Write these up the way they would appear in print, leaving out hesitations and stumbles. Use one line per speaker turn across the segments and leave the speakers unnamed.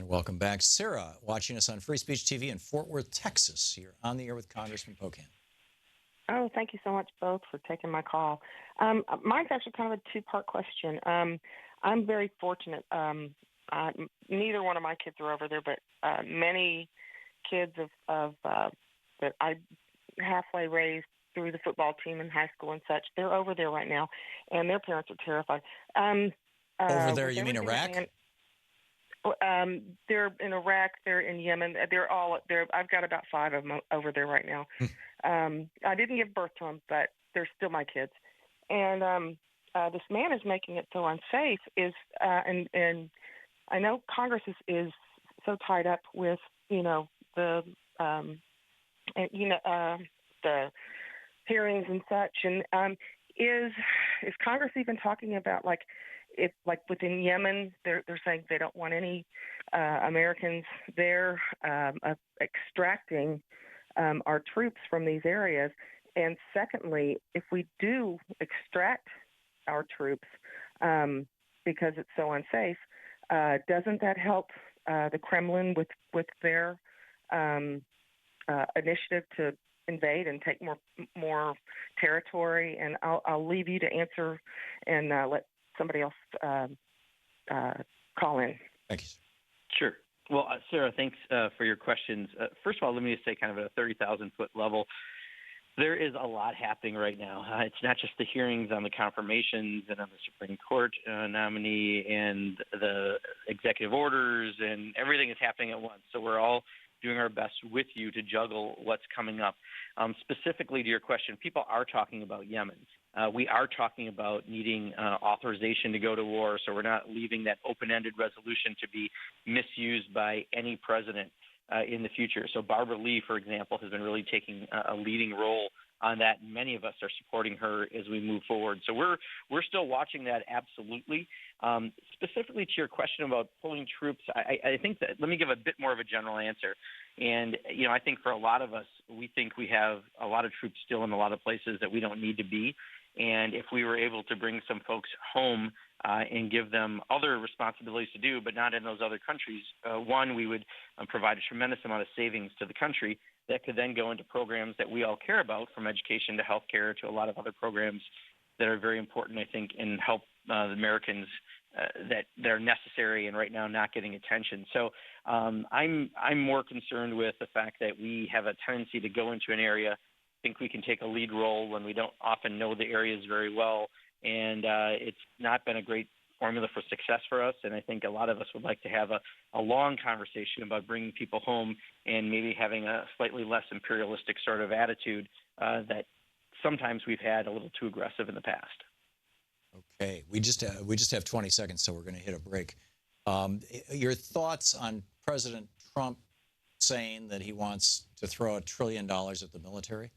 welcome back. Sarah, watching us on Free Speech TV in Fort Worth, Texas. You're on the air with Congressman Pocan.
Oh, thank you so much both for taking my call. Mine's actually kind of a two-part question. I'm very fortunate. Neither one of my kids are over there, but many kids of that I halfway raised through the football team in high school and such, they're over there right now, and their parents are terrified.
Over there, you mean Iraq?
They're in Iraq. They're in Yemen. They're all there. I've got about 5 of them over there right now. I didn't give birth to them, but they're still my kids. And this man is making it so unsafe. And I know Congress is so tied up with the hearings and such. And is Congress even talking about if within Yemen, they're saying they don't want any Americans there extracting our troops from these areas. And secondly, if we do extract our troops because it's so unsafe, doesn't that help the Kremlin with their initiative to invade and take more territory? And I'll leave you to answer and let somebody else call in.
Thank you, sir.
Sure. Well, Sarah, thanks for your questions. First of all, let me just say kind of at a 30,000-foot level, there is a lot happening right now. It's not just the hearings on the confirmations and on the Supreme Court nominee and the executive orders, and everything is happening at once. So we're all doing our best with you to juggle what's coming up. Specifically to your question, people are talking about Yemen. We are talking about needing authorization to go to war, so we're not leaving that open-ended resolution to be misused by any president in the future. So Barbara Lee, for example, has been really taking a leading role on that. Many of us are supporting her as we move forward. So we're still watching that, absolutely. Specifically to your question about pulling troops, I think that let me give a bit more of a general answer. And, I think for a lot of us, we think we have a lot of troops still in a lot of places that we don't need to be. And if we were able to bring some folks home and give them other responsibilities to do, but not in those other countries, one, we would provide a tremendous amount of savings to the country that could then go into programs that we all care about, from education to healthcare to a lot of other programs that are very important, I think, and help the Americans that are necessary and right now not getting attention. So I'm more concerned with the fact that we have a tendency to go into an area, think we can take a lead role when we don't often know the areas very well, and it's not been a great formula for success for us. And I think a lot of us would like to have a long conversation about bringing people home and maybe having a slightly less imperialistic sort of attitude that sometimes we've had a little too aggressive in the past.
Okay, we just have 20 seconds, so we're going to hit a break. Your thoughts on President Trump saying that he wants to throw $1 trillion at the military?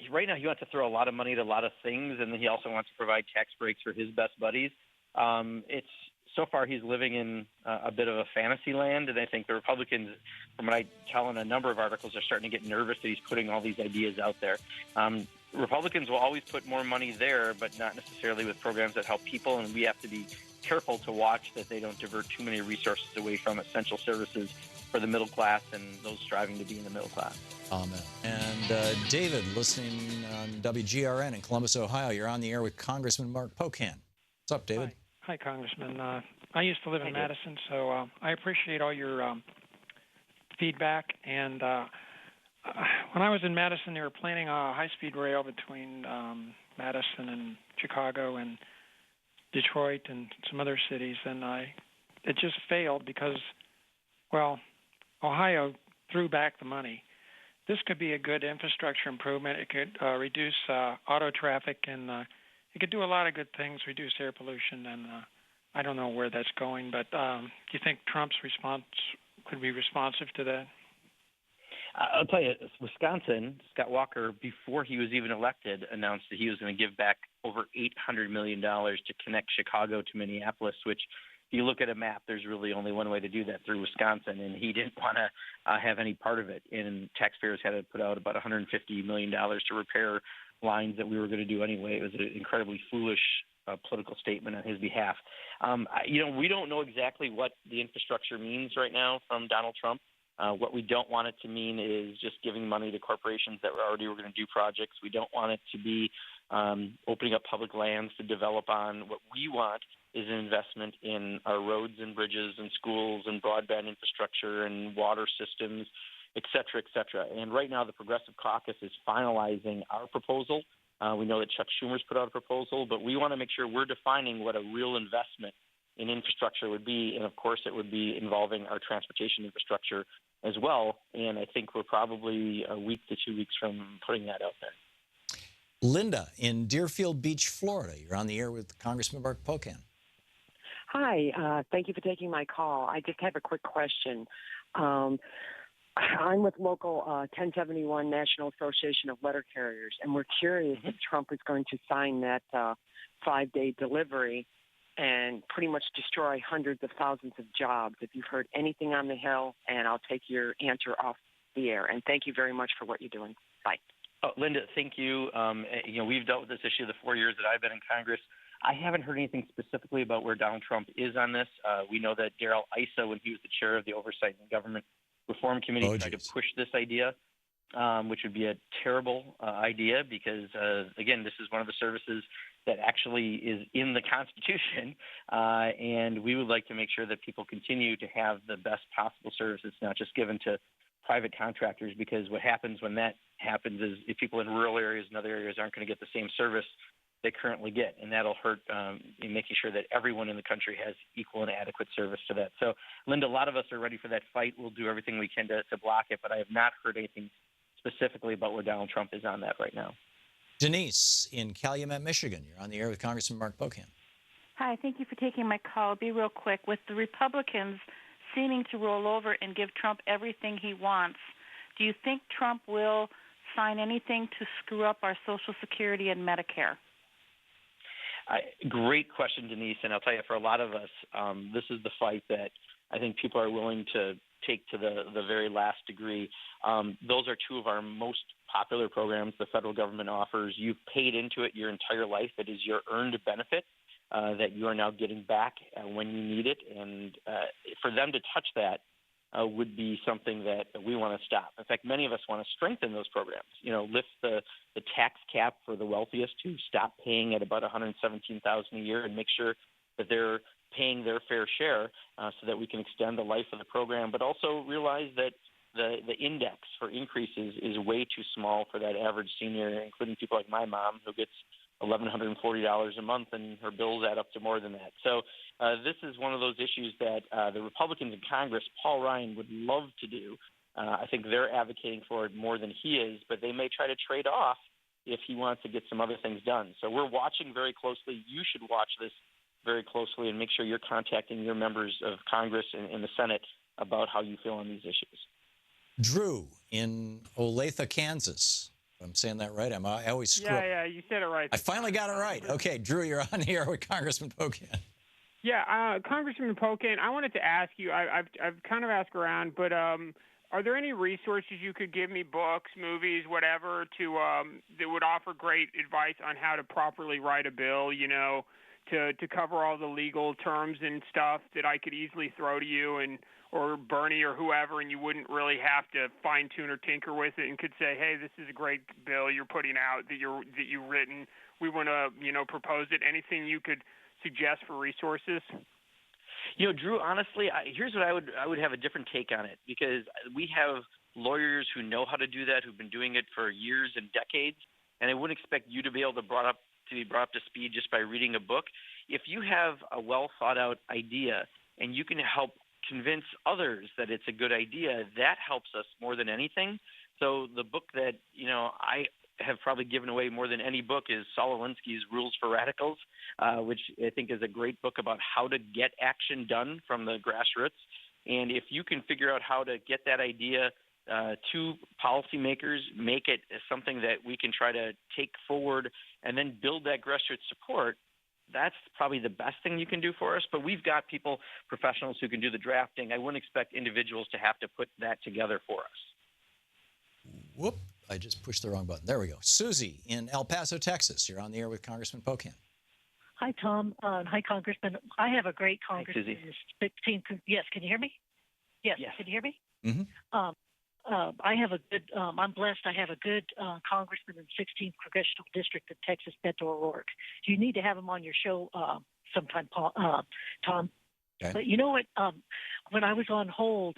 Right now he wants to throw a lot of money at a lot of things, and then he also wants to provide tax breaks for his best buddies. So far he's living in a bit of a fantasy land, and I think the Republicans, from what I tell in a number of articles, are starting to get nervous that he's putting all these ideas out there. Republicans will always put more money there, but not necessarily with programs that help people, and we have to be careful to watch that they don't divert too many resources away from essential services for the middle class and those striving to be in the middle class.
Amen. And David, listening on WGRN in Columbus, Ohio, you're on the air with Congressman Mark Pocan. What's up, David?
Hi, Congressman. I used to live in Madison, so I appreciate all your feedback. And when I was in Madison, they were planning a high-speed rail between Madison and Chicago and Detroit and some other cities, and it just failed because, Ohio threw back the money. This could be a good infrastructure improvement. It could reduce auto traffic, and it could do a lot of good things, reduce air pollution, and I don't know where that's going, but do you think Trump's response could be responsive to that?
I'll tell you, Wisconsin, Scott Walker, before he was even elected, announced that he was going to give back over $800 million to connect Chicago to Minneapolis, which, if you look at a map, there's really only one way to do that, through Wisconsin, and he didn't want to have any part of it. And taxpayers had to put out about $150 million to repair lines that we were going to do anyway. It was an incredibly foolish political statement on his behalf. We don't know exactly what the infrastructure means right now from Donald Trump. What we don't want it to mean is just giving money to corporations that were going to do projects. We don't want it to be opening up public lands to develop on. What we want is an investment in our roads and bridges and schools and broadband infrastructure and water systems, et cetera, et cetera. And right now the Progressive Caucus is finalizing our proposal. We know that Chuck Schumer's put out a proposal, but we want to make sure we're defining what a real investment in infrastructure would be. And, of course, it would be involving our transportation infrastructure as well. And I think we're probably a week to 2 weeks from putting that out there.
Linda in Deerfield Beach, Florida. You're on the air with Congressman Mark Pocan.
Hi. Thank you for taking my call. I just have a quick question. I'm with local 1071 National Association of Letter Carriers, and we're curious if Trump is going to sign that 5-day delivery and pretty much destroy hundreds of thousands of jobs. If you've heard anything on the Hill, and I'll take your answer off the air. And thank you very much for what you're doing. Bye.
Oh, Linda, thank you. We've dealt with this issue the 4 years that I've been in Congress. I haven't heard anything specifically about where Donald Trump is on this. We know that Darrell Issa, when he was the chair of the Oversight and Government Reform Committee, tried to push this idea, which would be a terrible idea because, again, this is one of the services that actually is in the Constitution, and we would like to make sure that people continue to have the best possible service. It's not just given to private contractors, because what happens when that happens is if people in rural areas and other areas aren't going to get the same service they currently get, and that'll hurt in making sure that everyone in the country has equal and adequate service to that. So, Linda, a lot of us are ready for that fight. We'll do everything we can to block it, but I have not heard anything specifically about where Donald Trump is on that right now.
Denise in Calumet, Michigan. You're on the air with Congressman Mark Pocan.
Hi, thank you for taking my call. I'll be real quick. With the Republicans seeming to roll over and give Trump everything he wants, do you think Trump will sign anything to screw up our Social Security and Medicare?
Great question, Denise. And I'll tell you, for a lot of us, this is the fight that I think people are willing to take to the very last degree. Those are two of our most popular programs the federal government offers. You've paid into it your entire life. It is your earned benefit that you are now getting back when you need it. And for them to touch that would be something that we want to stop. In fact, many of us want to strengthen those programs. Lift the tax cap for the wealthiest to stop paying at about $117,000 a year and make sure that they're paying their fair share so that we can extend the life of the program, but also realize that the index for increases is way too small for that average senior, including people like my mom, who gets $1,140 a month, and her bills add up to more than that. So this is one of those issues that the Republicans in Congress, Paul Ryan, would love to do. I think they're advocating for it more than he is, but they may try to trade off if he wants to get some other things done. So we're watching very closely. You should watch this very closely and make sure you're contacting your members of Congress and the Senate about how you feel on these issues.
Drew in Olathe, Kansas. If I'm saying that right, I always screw up.
Yeah, you said it right.
I finally got it right. Okay, Drew, you're on the air with Congressman Pocan.
Yeah, Congressman Pocan, I wanted to ask you, I've kind of asked around, but are there any resources you could give me, books, movies, whatever, to that would offer great advice on how to properly write a bill, to cover all the legal terms and stuff that I could easily throw to you or Bernie or whoever, and you wouldn't really have to fine-tune or tinker with it and could say, hey, this is a great bill you're putting out that you've written. We want to, propose it. Anything you could suggest for resources?
Drew, honestly, here's what I would have a different take on it, because we have lawyers who know how to do that, who've been doing it for years and decades, and I wouldn't expect you to be able to be brought up to speed just by reading a book. If you have a well-thought-out idea and you can help convince others that it's a good idea, that helps us more than anything. So the book that, I have probably given away more than any book is Saul Alinsky's Rules for Radicals, which I think is a great book about how to get action done from the grassroots. And if you can figure out how to get that idea to policymakers, make it something that we can try to take forward and then build that grassroots support, that's probably the best thing you can do for us. But we've got people, professionals, who can do the drafting. I wouldn't expect individuals to have to put that together for us.
Whoop, I just pushed the wrong button. There we go. Susie in El Paso, Texas. You're on the air with Congressman Pocan.
Hi, Tom. Hi, Congressman. I have a great congressman.
Susie.
16. Yes, can you hear me? Yes. Can you hear me?
Mm-hmm.
I have a good. I'm blessed. I have a good congressman in 16th congressional district in Texas, Beto O'Rourke. You need to have him on your show sometime, Tom.
Okay.
But you know what? When I was on hold,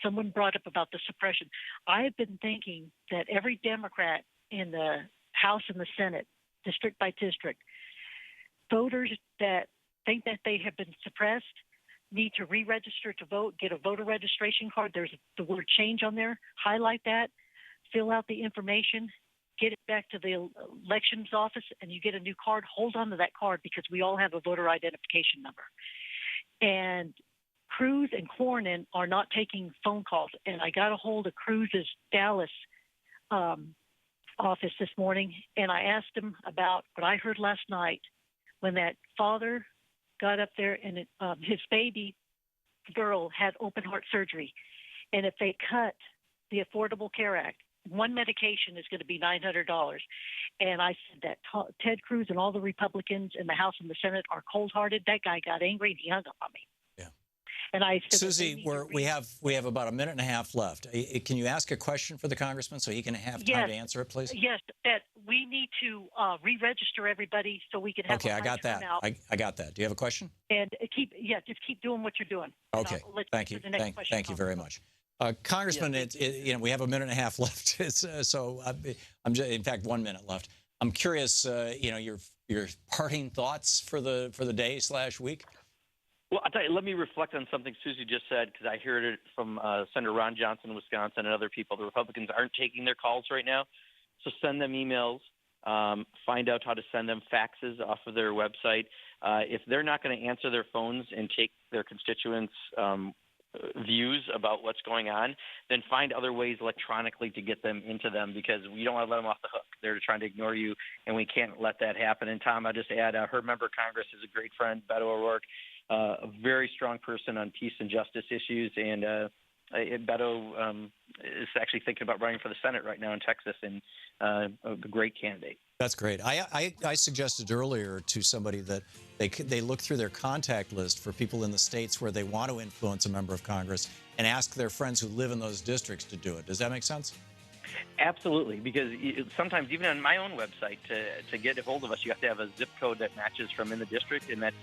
someone brought up about the suppression. I have been thinking that every Democrat in the House and the Senate, district by district, voters that think that they have been suppressed need to re-register to vote, get a voter registration card. There's the word change on there. Highlight that, fill out the information, get it back to the elections office, and you get a new card. Hold on to that card because we all have a voter identification number. And Cruz and Cornyn are not taking phone calls. And I got a hold of Cruz's Dallas office this morning, and I asked him about what I heard last night when that father got up there and his baby girl had open heart surgery. And if they cut the Affordable Care Act, one medication is going to be $900. And I said that Ted Cruz and all the Republicans in the House and the Senate are cold-hearted. That guy got angry and he hung up on me.
Yeah.
And I said,
Susie, we have about a minute and a half left. Can you ask a question for the congressman so he can have time to answer it, please?
Yes, that we need to re-register everybody so we can have
I got that. I got that. Do you have a question?
And just keep doing what you're doing.
Okay. Thank you. Thank you very much. Congressman, we have a minute and a half left. In fact, 1 minute left. I'm curious, your parting thoughts for the day/week.
Well, I'll tell you, let me reflect on something Susie just said, because I heard it from Senator Ron Johnson in Wisconsin and other people. The Republicans aren't taking their calls right now, so send them emails. Find out how to send them faxes off of their website. If they're not going to answer their phones and take their constituents' views about what's going on, then find other ways electronically to get them into them, because we don't want to let them off the hook. They're trying to ignore you, and we can't let that happen. And Tom, I'll just add, her member of Congress is a great friend, Beto O'Rourke, a very strong person on peace and justice issues, and Beto is actually thinking about running for the Senate right now in Texas, and a great candidate.
That's great. I suggested earlier to somebody that they look through their contact list for people in the states where they want to influence a member of Congress and ask their friends who live in those districts to do it. Does that make sense?
Absolutely, because sometimes even on my own website, to get a hold of us, you have to have a zip code that matches from in the district, and that's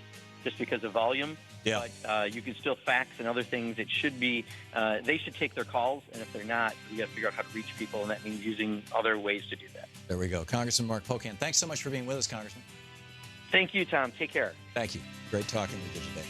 just because of volume.
Yeah.
But you can still fax and other things. It should be, they should take their calls, and if they're not, we got to figure out how to reach people, and that means using other ways to do that.
There we go. Congressman Mark Pocan, thanks so much for being with us, Congressman.
Thank you, Tom. Take care.
Thank you. Great talking with you today.